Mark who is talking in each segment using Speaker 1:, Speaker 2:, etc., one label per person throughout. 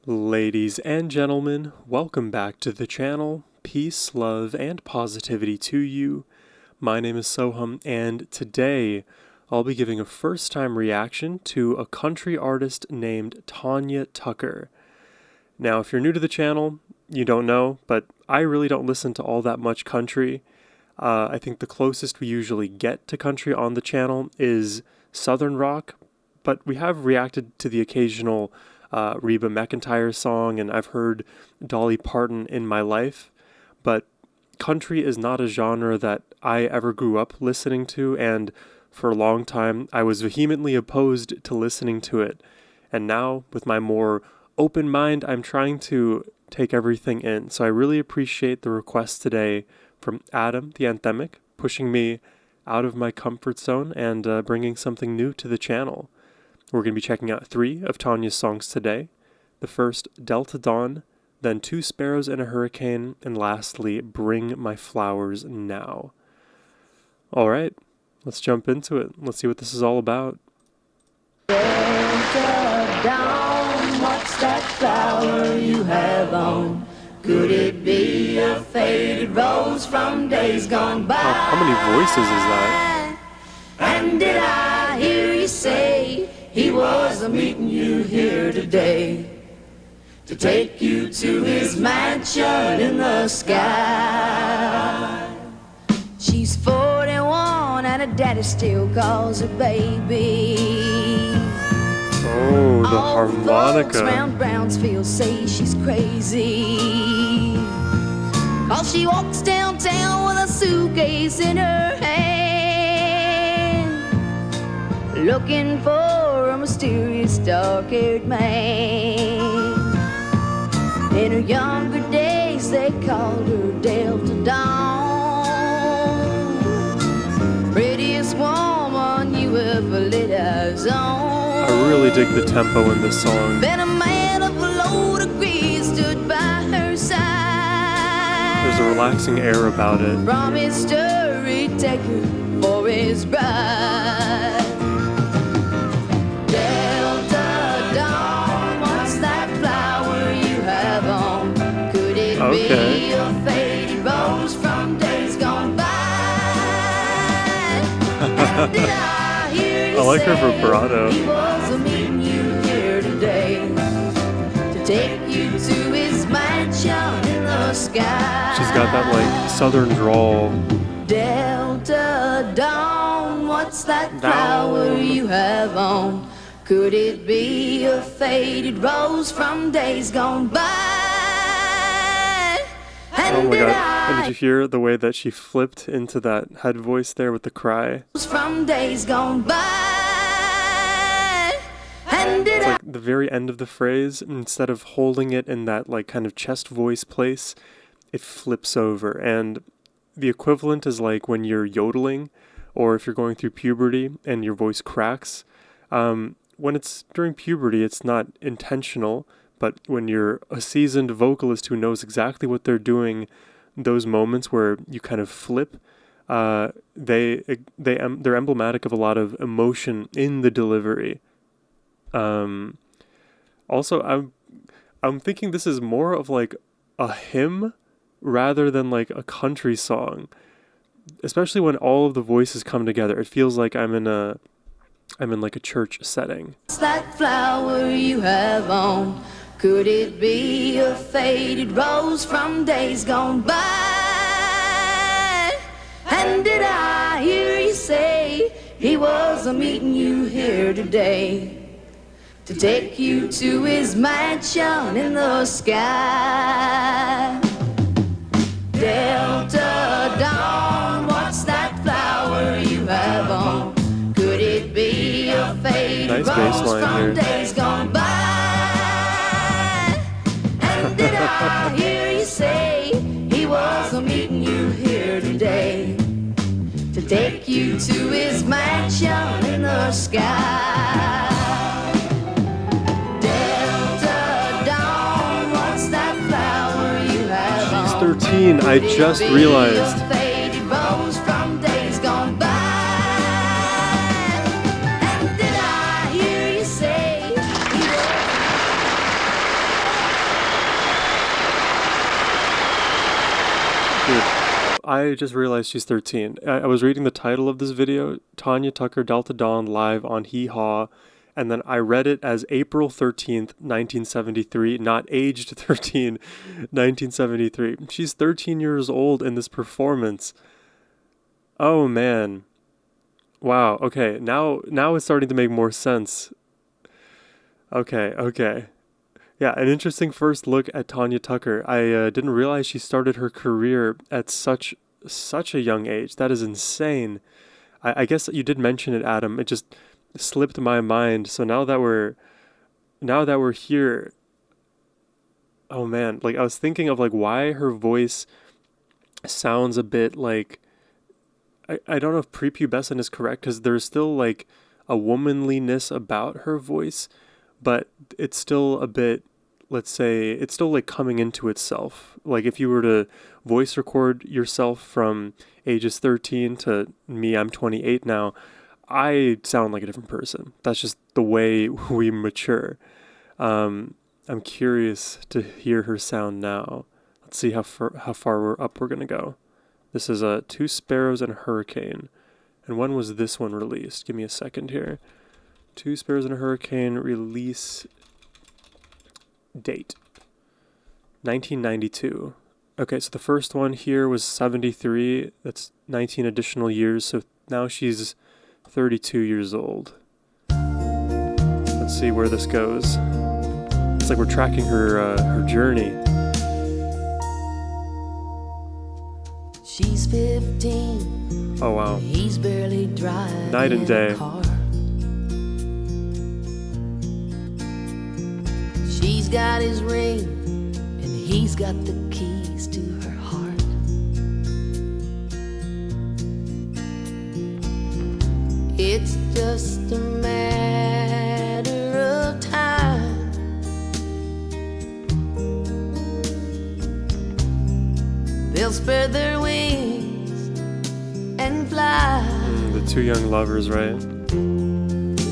Speaker 1: Ladies and gentlemen, welcome back to the channel. Peace, love, and positivity to you. My name is Sohum, and today I'll be giving a first-time reaction to a country artist named Tanya Tucker. Now, if you're new to the channel, you don't know, but I really don't listen to all that much country. I think the closest we usually get to country on the channel is Southern rock, but we have reacted to the occasional Reba McEntire song, and I've heard Dolly Parton in my life, but country is not a genre that I ever grew up listening to, and for a long time I was vehemently opposed to listening to it. And now, with my more open mind, I'm trying to take everything in. So I really appreciate the request today from Adam the Anthemic, pushing me out of my comfort zone and bringing something new to the channel. We're going to be checking out 3 of Tanya's songs today. The first, Delta Dawn, then Two Sparrows in a Hurricane, and lastly, Bring My Flowers Now. Alright, let's jump into it. Let's see what this is all about.
Speaker 2: Delta Dawn, what's that flower you have on? Could it be a faded rose from days gone by?
Speaker 1: Oh, how many voices is that?
Speaker 2: And did I hear you say he was meeting you here today to take you to his mansion in the sky? She's 41 and her daddy still calls her baby.
Speaker 1: Oh, the harmonica.
Speaker 2: Folks round Brownsfield say she's crazy, 'cause she walks downtown with a suitcase in her hand, looking for a mysterious dark-haired man. In her younger days they called her Delta Dawn, prettiest woman you ever laid eyes on.
Speaker 1: I really dig the tempo in this song.
Speaker 2: Then a man of low degree stood by her side.
Speaker 1: There's a relaxing air about it.
Speaker 2: Promised her he'd take her for his bride. Delta Dawn, what's that flower you have on? Could it be a faded rose from days gone by? And did I hear you
Speaker 1: I like her
Speaker 2: say
Speaker 1: vibrato.
Speaker 2: he was meeting you here today to take you to his mansion in the sky?
Speaker 1: She's got that like southern drawl.
Speaker 2: Delta Dawn, what's that flower you have on? Could it be a faded rose from days gone by?
Speaker 1: Oh my god. And did you hear the way that she flipped into that head voice there with the cry?
Speaker 2: From days gone by. And
Speaker 1: It's like the very end of the phrase, instead of holding it in that like kind of chest voice place, it flips over. And the equivalent is like when you're yodeling, or if you're going through puberty and your voice cracks. When it's during puberty, it's not intentional, but when you're a seasoned vocalist who knows exactly what they're doing, those moments where you kind of flip, they're emblematic of a lot of emotion in the delivery. Also, I'm thinking this is more of like a hymn rather than like a country song, especially when all of the voices come together. It feels like I'm in like a church setting.
Speaker 2: what's that flower you have on? Could it be a faded rose from days gone by? And did I hear you say he was meeting you here today to take you to his mansion in the sky? Delta Dawn, what's that flower you have on? Could it be a faded
Speaker 1: Nice bass
Speaker 2: rose
Speaker 1: line
Speaker 2: from
Speaker 1: here.
Speaker 2: days gone by? And did I hear you say he was meeting you here today to take you to his mansion in the sky? Delta Dawn, what's that flower you have
Speaker 1: She's
Speaker 2: on?
Speaker 1: 13, I just realized. I just realized she's 13. I was reading the title of this video, Tanya Tucker Delta Dawn live on Hee Haw, and then I read it as April 13th, 1973, not aged 13, 1973. She's 13 years old in this performance. Oh man. Wow, okay, now it's starting to make more sense. Okay. Yeah, an interesting first look at Tanya Tucker. I didn't realize she started her career at such a young age. That is insane. I guess you did mention it, Adam. It just slipped my mind. So now that we're here, oh man, like I was thinking of like why her voice sounds a bit like I don't know if prepubescent is correct because there's still like a womanliness about her voice, but it's still a bit, let's say, it's still like coming into itself. Like if you were to voice record yourself from ages 13 to me, I'm 28 now, I sound like a different person. That's just the way we mature. I'm curious to hear her sound now. Let's see how far we're gonna go. This is Two Sparrows and a Hurricane. And when was this one released? Give me a second here. Two Sparrows and a Hurricane release date 1992. Okay, so the first one here was 73. That's 19 additional years. So now she's 32 years old. Let's see where this goes. It's like we're tracking her journey.
Speaker 2: She's 15.
Speaker 1: Oh wow.
Speaker 2: He's barely driving.
Speaker 1: Night and day.
Speaker 2: A car. She's got his ring, and he's got the keys to her heart. It's just a matter of time. They'll spread their wings and fly.
Speaker 1: The two young lovers, right?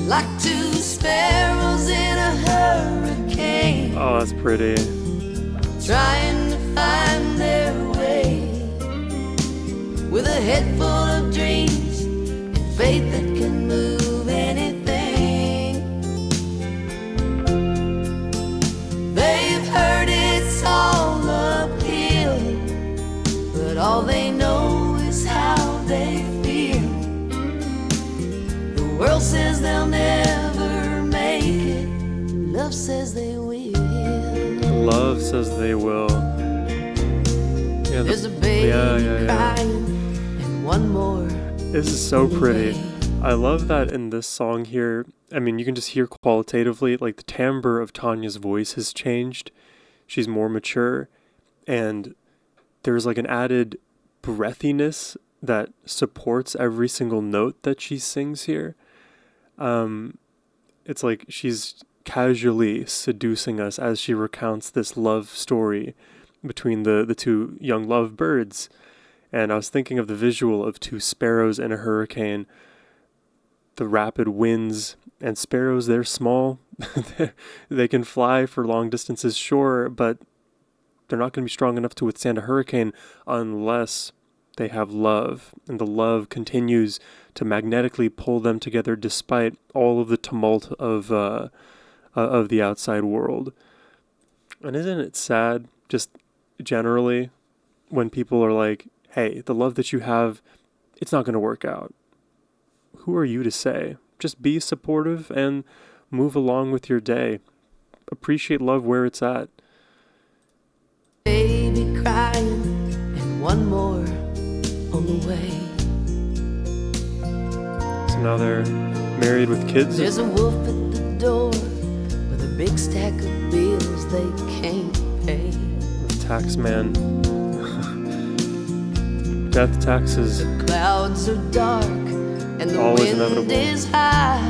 Speaker 2: Like two sparrows in a hurricane.
Speaker 1: Oh, that's pretty.
Speaker 2: Trying to find their way. With a head full of dreams and faith that can move anything. They've heard it's all uphill, but all they know is how they feel. The world says they'll never make it. Love says they will.
Speaker 1: Love says they will. Yeah,
Speaker 2: There's a baby crying and one more.
Speaker 1: This is so pretty. I love that in this song here. I mean, you can just hear qualitatively, like the timbre of Tanya's voice has changed. She's more mature, and there's like an added breathiness that supports every single note that she sings here. It's like she's casually seducing us as she recounts this love story between the two young love birds. And I was thinking of the visual of two sparrows in a hurricane, the rapid winds, and sparrows, they're small. They can fly for long distances, sure, but they're not going to be strong enough to withstand a hurricane unless they have love, and the love continues to magnetically pull them together despite all of the tumult of the outside world. And isn't it sad, just generally, when people are like, hey, the love that you have, it's not going to work out. Who are you to say? Just be supportive and move along with your day. Appreciate love where it's at.
Speaker 2: Baby crying and one more on the way.
Speaker 1: So now they're married with kids.
Speaker 2: There's a wolf at the door with a big stack of bills they can't pay.
Speaker 1: The tax man. Death taxes.
Speaker 2: The clouds are dark and the
Speaker 1: Always
Speaker 2: wind
Speaker 1: inevitable.
Speaker 2: is high.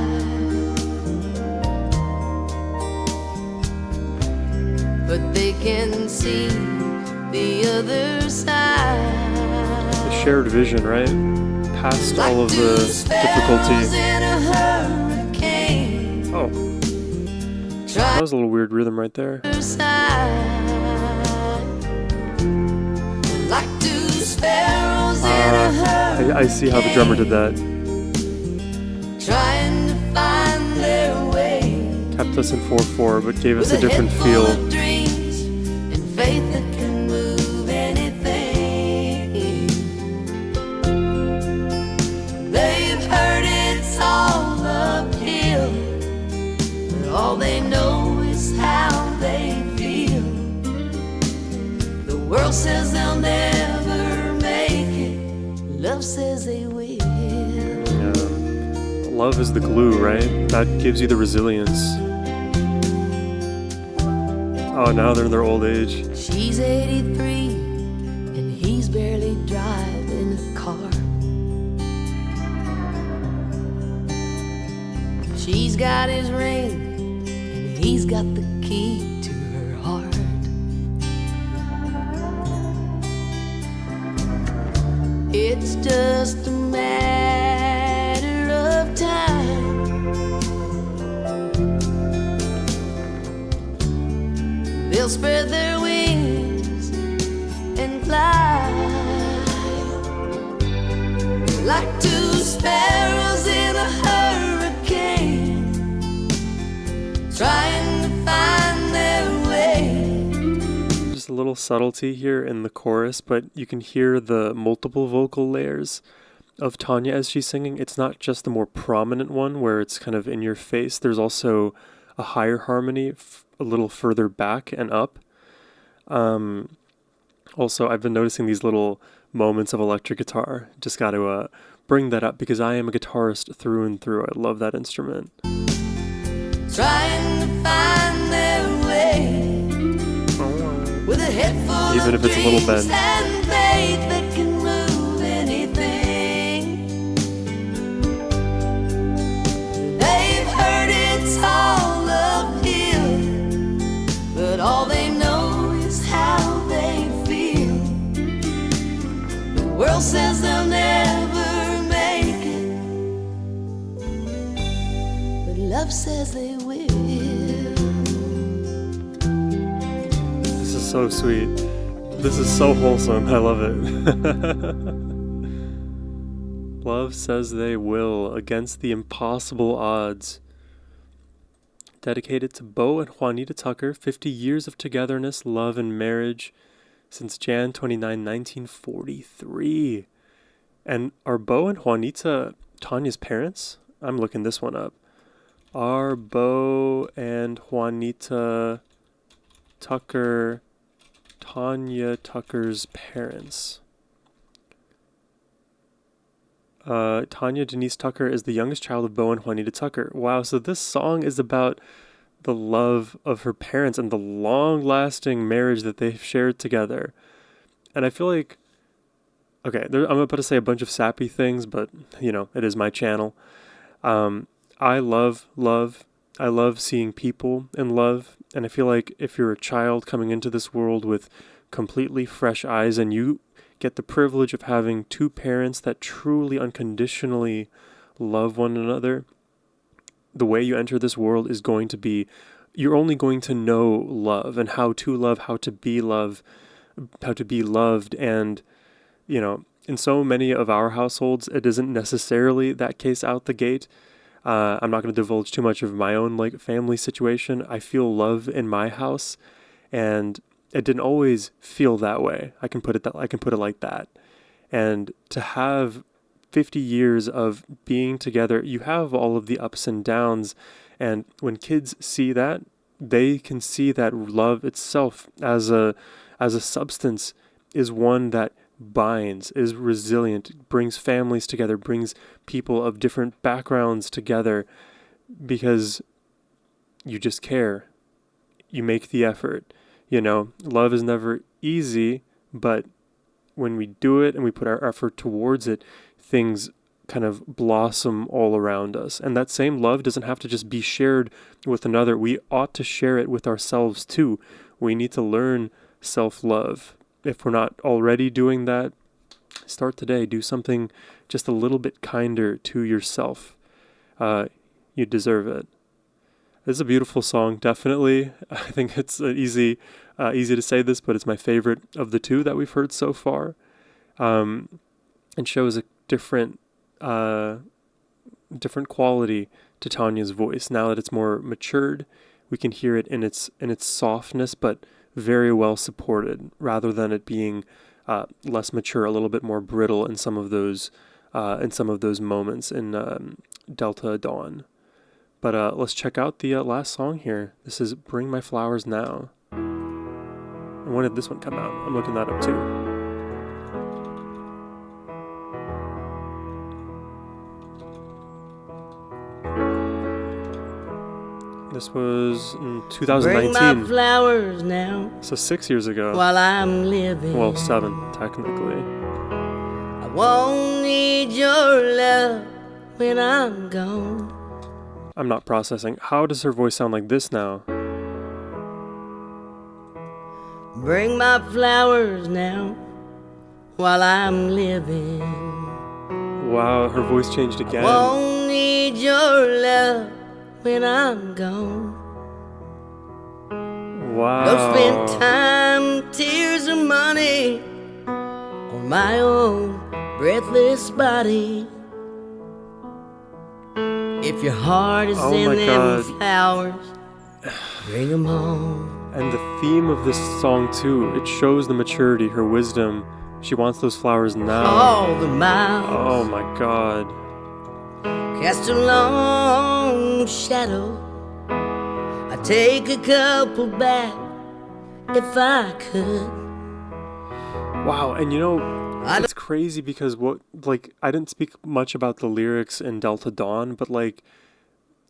Speaker 2: But they can see the other side.
Speaker 1: The shared vision, right? Past all of the difficulty. Oh. That was a little weird rhythm right there.
Speaker 2: Like two sparrows
Speaker 1: I see how the drummer did that.
Speaker 2: Trying to find their way.
Speaker 1: Kept us in 4/4, but gave us a different feel.
Speaker 2: With a head full of dreams and faith that can move anything. They've heard it's all uphill, but all they know is how they feel. The world says they'll never make it. Love says they will.
Speaker 1: Love is the glue, right? That gives you the resilience. Oh, now they're in their old age.
Speaker 2: She's 83 and he's barely driving a car. She's got his ring and he's got the key to her heart. It's just a matter of time. They'll spread their wings and fly like two sparrows in a hurricane, trying to find their way.
Speaker 1: Just a little subtlety here in the chorus, but you can hear the multiple vocal layers of Tanya as she's singing. It's not just the more prominent one where it's kind of in your face. There's also a higher harmony a little further back and up. Also, I've been noticing these little moments of electric guitar. Just got to bring that up because I am a guitarist through and through. I love that instrument.
Speaker 2: Trying to find their way with a head full
Speaker 1: even
Speaker 2: of
Speaker 1: if it's a little bent.
Speaker 2: And faith that can move anything. They've heard it's all uphill, but all they know is how they feel. The world says they'll never make it, but love says they will.
Speaker 1: This is so sweet. This is so wholesome. I love it. Love says they will against the impossible odds. Dedicated to Bo and Juanita Tucker, 50 years of togetherness, love, and marriage since Jan 29, 1943. And are Bo and Juanita Tanya's parents? I'm looking this one up. Are Bo and Juanita Tucker Tanya Tucker's parents? Tanya Denise Tucker is the youngest child of Bo and Juanita Tucker. Wow, so this song is about the love of her parents and the long-lasting marriage that they've shared together. And I feel like, okay, I'm about to say a bunch of sappy things, but, you know, it is my channel. I love love. I love seeing people in love. And I feel like if you're a child coming into this world with completely fresh eyes and you get the privilege of having two parents that truly unconditionally love one another, the way you enter this world is going to be, you're only going to know love and how to love, how to be loved. And, you know, in so many of our households, it isn't necessarily that case out the gate. I'm not going to divulge too much of my own family situation. I feel love in my house, and it didn't always feel that way. I can put it like that. And to have 50 years of being together, you have all of the ups and downs, and when kids see that, they can see that love itself as a substance is one that binds, is resilient, brings families together, brings people of different backgrounds together because you just care. You make the effort. You know, love is never easy, but when we do it and we put our effort towards it, things kind of blossom all around us. And that same love doesn't have to just be shared with another. We ought to share it with ourselves too. We need to learn self-love. If we're not already doing that, start today. Do something just a little bit kinder to yourself. You deserve it. This is a beautiful song, definitely. I think it's easy to say this, but it's my favorite of the two that we've heard so far. and shows a different quality to Tanya's voice. Now that it's more matured, we can hear it in its softness, but very well supported, rather than it being less mature, a little bit more brittle in some of those moments in Delta Dawn. But let's check out the last song here. This is Bring My Flowers Now. And when did this one come out? I'm looking that up too. This was in 2019.
Speaker 2: Bring my flowers now.
Speaker 1: So 6 years ago.
Speaker 2: While I'm living.
Speaker 1: Well, 7, technically.
Speaker 2: I won't need your love when I'm gone.
Speaker 1: I'm not processing. How does her voice sound like this now?
Speaker 2: Bring my flowers now while I'm living.
Speaker 1: Wow, her voice changed again.
Speaker 2: I won't need your love when I'm gone.
Speaker 1: Wow.
Speaker 2: Don't spend time, tears, and money on my own breathless body. If your heart is in them flowers, bring them home.
Speaker 1: And the theme of this song too, it shows the maturity, her wisdom. She wants those flowers now.
Speaker 2: All the miles.
Speaker 1: Oh my God.
Speaker 2: Cast a long shadow. I take a couple back if I could.
Speaker 1: Wow, and you know, it's crazy because I didn't speak much about the lyrics in Delta Dawn, but like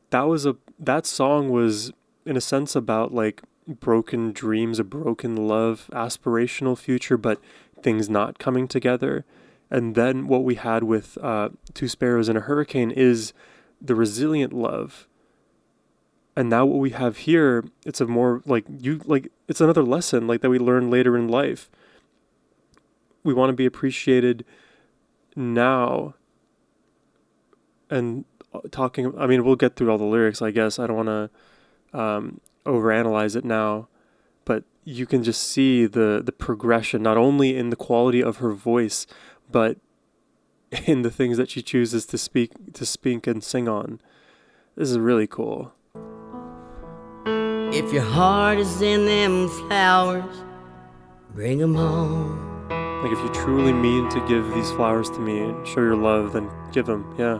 Speaker 1: that song was in a sense about like broken dreams, a broken love, aspirational future, but things not coming together. And then what we had with Two Sparrows in a Hurricane is the resilient love. And now what we have here, it's a more it's another lesson like that we learn later in life. We want to be appreciated now. And we'll get through all the lyrics, I guess. I don't want to overanalyze it now, but you can just see the progression, not only in the quality of her voice, but in the things that she chooses to speak and sing on. This is really cool.
Speaker 2: If your heart is in them flowers, bring them home.
Speaker 1: Like if you truly mean to give these flowers to me and show your love, then give them, yeah.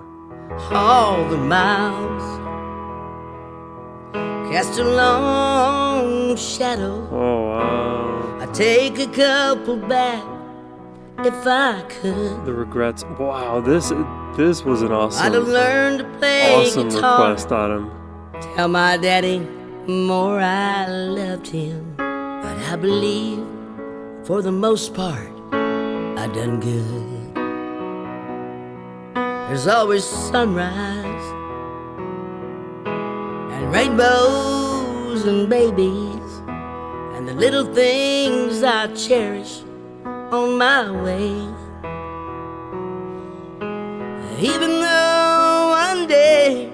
Speaker 2: All the miles, cast a long shadow.
Speaker 1: Oh, wow.
Speaker 2: I take a couple back if I could.
Speaker 1: The regrets. Wow, this was an
Speaker 2: I'd have learned to play
Speaker 1: awesome
Speaker 2: guitar.
Speaker 1: request, Autumn.
Speaker 2: Tell my daddy more I loved him, but I believe for the most part I done good. There's always sunrise and rainbows and babies and the little things I cherish on my way. Even though one day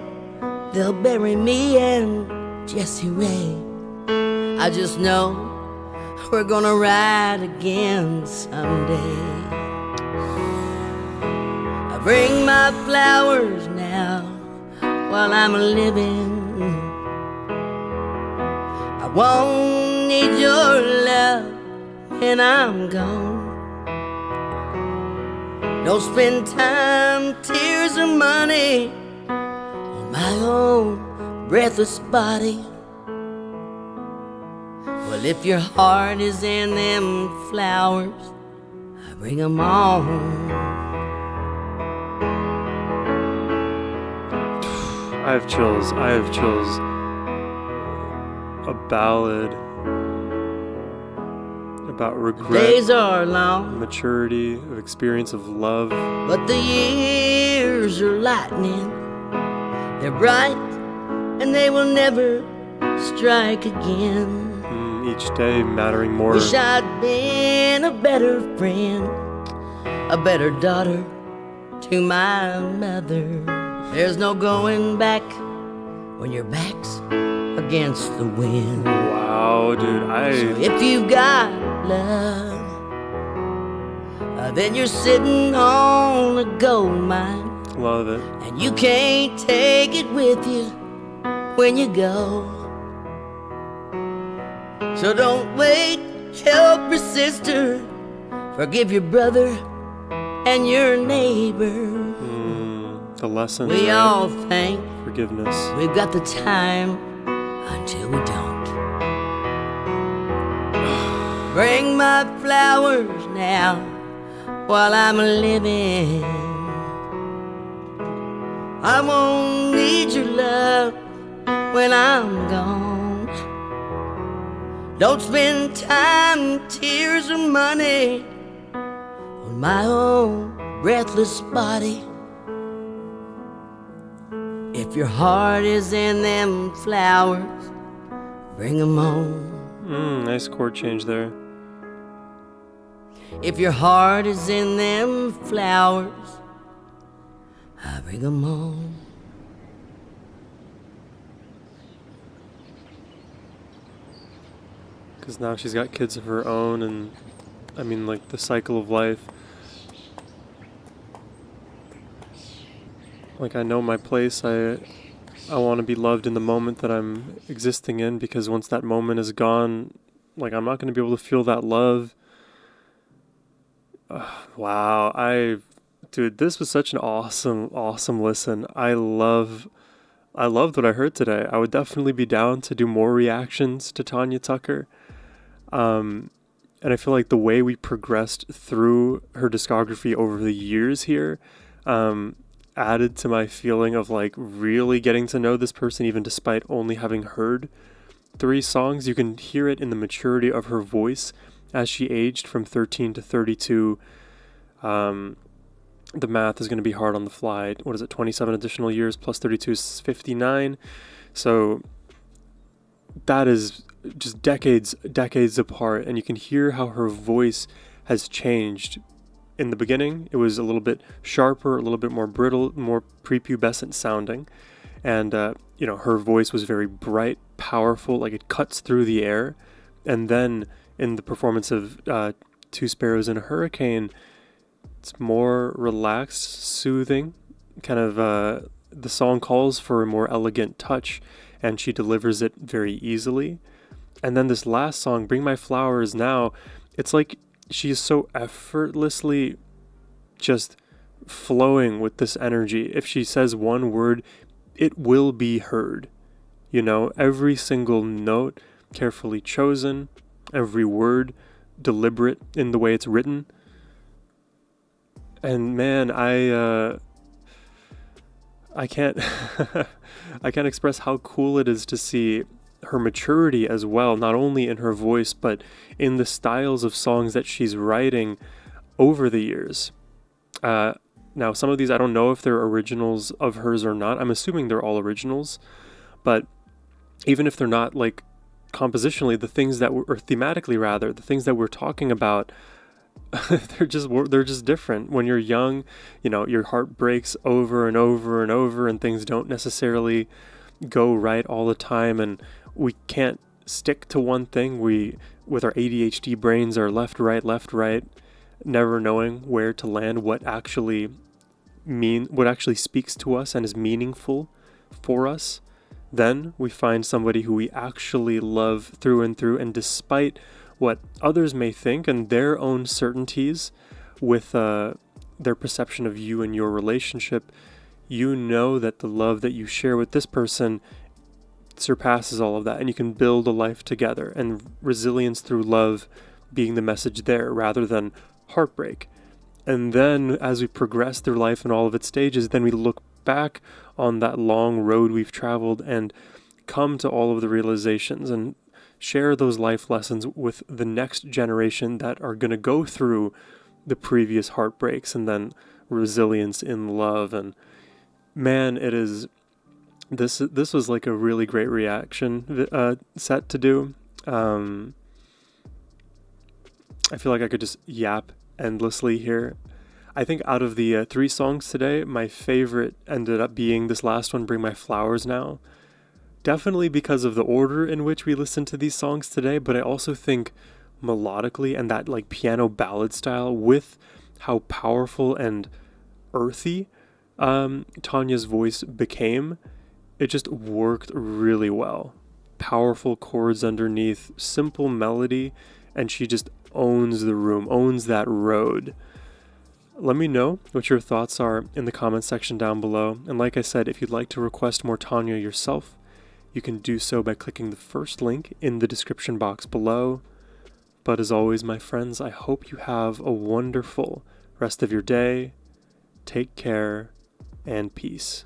Speaker 2: they'll bury me and Jessie Ray, I just know we're gonna ride again someday. I bring my flowers now while I'm living. I won't need your love when I'm gone. Don't spend time, tears, or money on my own breathless body. Well, if your heart is in them flowers, I bring them on.
Speaker 1: I have chills. A ballad about regret,
Speaker 2: Days are long,
Speaker 1: maturity, of experience of love.
Speaker 2: but the years are lightning. They're bright, and they will never strike again.
Speaker 1: Each day mattering more.
Speaker 2: Wish I'd been a better friend, a better daughter to my mother. There's no going back when your back's against the wind.
Speaker 1: Wow, dude,
Speaker 2: So if you've got love, then you're sitting on a gold mine.
Speaker 1: Love it.
Speaker 2: And you can't take it with you when you go. So don't wait, help your sister, forgive your brother and your neighbor.
Speaker 1: The lesson.
Speaker 2: We all think
Speaker 1: forgiveness.
Speaker 2: We've got the time until we don't. Bring my flowers now while I'm living. I won't need your love when I'm gone. Don't spend time, tears, or money on my own breathless body. If your heart is in them flowers, bring them home.
Speaker 1: Nice chord change there.
Speaker 2: If your heart is in them flowers, I bring them home.
Speaker 1: Because now she's got kids of her own, and I mean, like, the cycle of life. Like, I know my place. I want to be loved in the moment that I'm existing in, because once that moment is gone, like, I'm not going to be able to feel that love. Wow. Dude, this was such an awesome listen. I loved what I heard today. I would definitely be down to do more reactions to Tanya Tucker. And I feel like the way we progressed through her discography over the years here, added to my feeling of like really getting to know this person, even despite only having heard 3 songs. You can hear it in the maturity of her voice as she aged from 13 to 32. The math is going to be hard on the fly. What is it? 27 additional years plus 32 is 59. So that is just decades apart. And you can hear how her voice has changed. In the beginning, it was a little bit sharper, a little bit more brittle, more prepubescent sounding. And, her voice was very bright, powerful, like it cuts through the air. And then in the performance of Two Sparrows and a Hurricane, it's more relaxed, soothing, kind of the song calls for a more elegant touch, and she delivers it very easily. And then this last song, Bring My Flowers Now, it's like she is so effortlessly just flowing with this energy. If she says one word, it will be heard. Every single note carefully chosen, every word deliberate in the way it's written. And man, I can't I can't express how cool it is to see her maturity as well, not only in her voice, but in the styles of songs that she's writing over the years. Now, some of these, I don't know if they're originals of hers or not. I'm assuming they're all originals, but even if they're not, like, compositionally, the things that or thematically rather, the things that we're talking about, they're just different. When you're young, your heart breaks over and over and over, and things don't necessarily go right all the time, and we can't stick to one thing. We, with our ADHD brains, are left, right, never knowing where to land, what actually speaks to us and is meaningful for us. Then we find somebody who we actually love through and through, and despite what others may think and their own certainties with their perception of you and your relationship, that the love that you share with this person surpasses all of that, and you can build a life together, and resilience through love being the message there rather than heartbreak. And then as we progress through life in all of its stages, then we look back on that long road we've traveled and come to all of the realizations and share those life lessons with the next generation that are going to go through the previous heartbreaks, and then resilience in love. And man, this was like a really great reaction set to do. I feel like I could just yap endlessly here. I think out of the 3 songs today, my favorite ended up being this last one, Bring My Flowers Now. Definitely because of the order in which we listened to these songs today, but I also think melodically and that like piano ballad style with how powerful and earthy Tanya's voice became. It just worked really well. Powerful chords underneath, simple melody, and she just owns the room, owns that road. Let me know what your thoughts are in the comment section down below. And like I said, if you'd like to request more Tanya yourself, you can do so by clicking the first link in the description box below. But as always, my friends, I hope you have a wonderful rest of your day. Take care and peace.